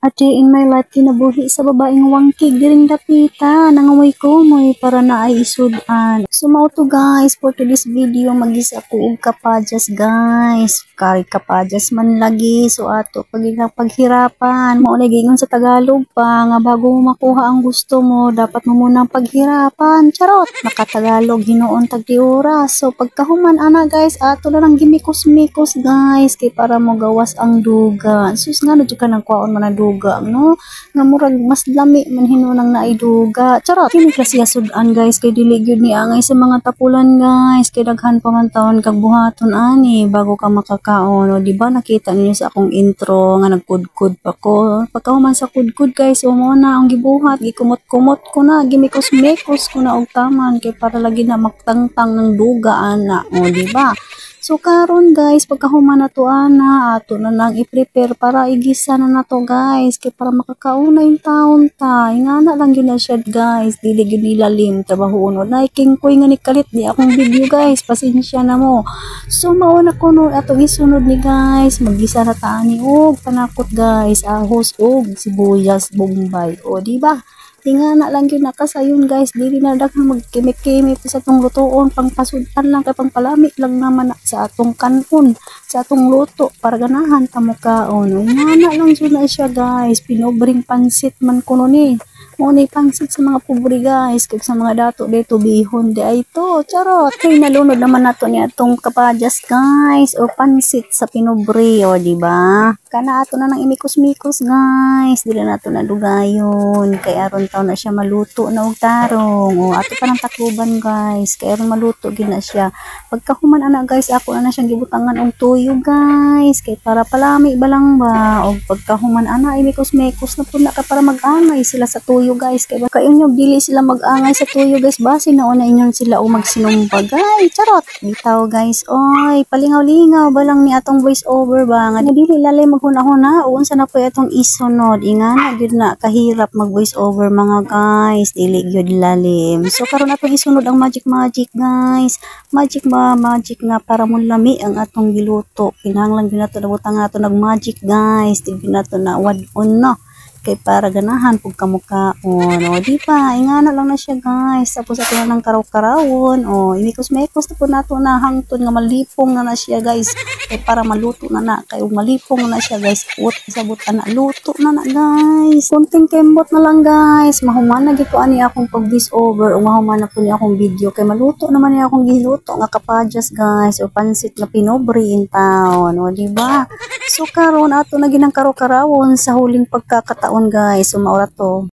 Ate, in my life, kinabuhi sa babaeng wangkig, diring dapita, nangamoy ko mo'y para na ay isudan. So, mao to guys, for today's video, magisa ko og kapadyas guys. Kari kapadyas man lagi, so ato, paghirapan. Mao na gingon sa Tagalog pa, nga bago mo makuha ang gusto mo, dapat mo munang paghirapan. Charot, nakatagalog, hinuon tagdi oras. So, pagkahuman ana guys, ato na lang gimikos-mikos guys, kay para mo gawas ang duga. Sus nga, na ka nang kwaon man ang duga, no? Nga murag mas lami man hinunang naiduga. Charot, kini klase sudan guys, kay dili gyud ni angay sa mga tapulan guys, kay daghan pa man taon kag buhaton ani bago ka makakaon. O di ba nakita niyo sa akong intro nga nagkudkud pa ko. Pagkahuman sa kudkud guys, o mo na ang gibuhat, gikumot-kumot ko na, gimikos-mikos ko na og taman kay para lagi na magtangtang ng duga ana. O di ba? So karon guys, pagkahuman na to ana, ato na lang i-prepare para igisa na nato guys, kay para makakauna yung taon ta. Ingana lang yun na siya guys, dili gyud nilalim trabaho unod. Naikingkoy nga ni kalit di akong video guys, pasensya na mo. So mauna ko no atong isunod ni guys, magisa na ta ani og panakot guys, ahos og sibuyas, bombay. O di ba? Tingana lang yun nakasayon guys, dili na daghang magkimik-kimik sa atong lutoon, pangpasudan lang kay pangpalami lang naman sa atong kanon, sa atong luto para ganahan ta mo kaon. Ingana lang yun na siya guys, pinobring pansit man kuno ni. Mo ni pansit sa mga pobre guys, kag sa mga dato dito bihon di ay to. Charot, kay nalunod naman nato ni atong kapadyas guys, o pansit sa pinobre, o di ba? Kana ato na nang imikos-mikos guys, dili nato na dugayon, kay aron taw na siya maluto na og tarong. O ato pa nang takluban guys, kay aron maluto gid na siya. Pagkahuman ana guys, ako na siyang gibutangan og tuyo guys, kay para palami balang ba. Og pagkahuman ana imikos-mikos na pud na ka para mag-angay sila sa tuyo guys, kay baka inyong dili sila mag-angay sa tuyo guys, base na una inyon sila o magsinumpa guys. Charot, bitaw guys, oy palingaw-lingaw balang ni atong voice over ba nga dili lalay maghuna-huna o unsa na po atong isunod. Ingana gyud na kahirap mag voice over mga guys, dili gyud lalim. So karon atong isunod ang magic guys, magic nga para mo lami ang atong giluto. Kinahanglan gyud nato nabutang ato nag magic guys, tigbi nato na wad-on no, kay para ganahan pug kamukaon. O di ba, ingana lang na siya guys. Tapos ato na ng karaw-karawon, o imikos-mekos na po nato na hangtod nga malipong na siya guys, kay para maluto na kay malipong na siya guys, ut sabot ana luto na guys. Kunting kembot na lang guys, mahuman na gid ko ani akong pag voice over, o mahuman na po ni akong video kay maluto naman ni akong giluto nga kapadyas guys, o pansit nga pinobre in town. O di ba? So karon ato na ginang karaw-karawon sa huling pagkakataon guys, so maura to.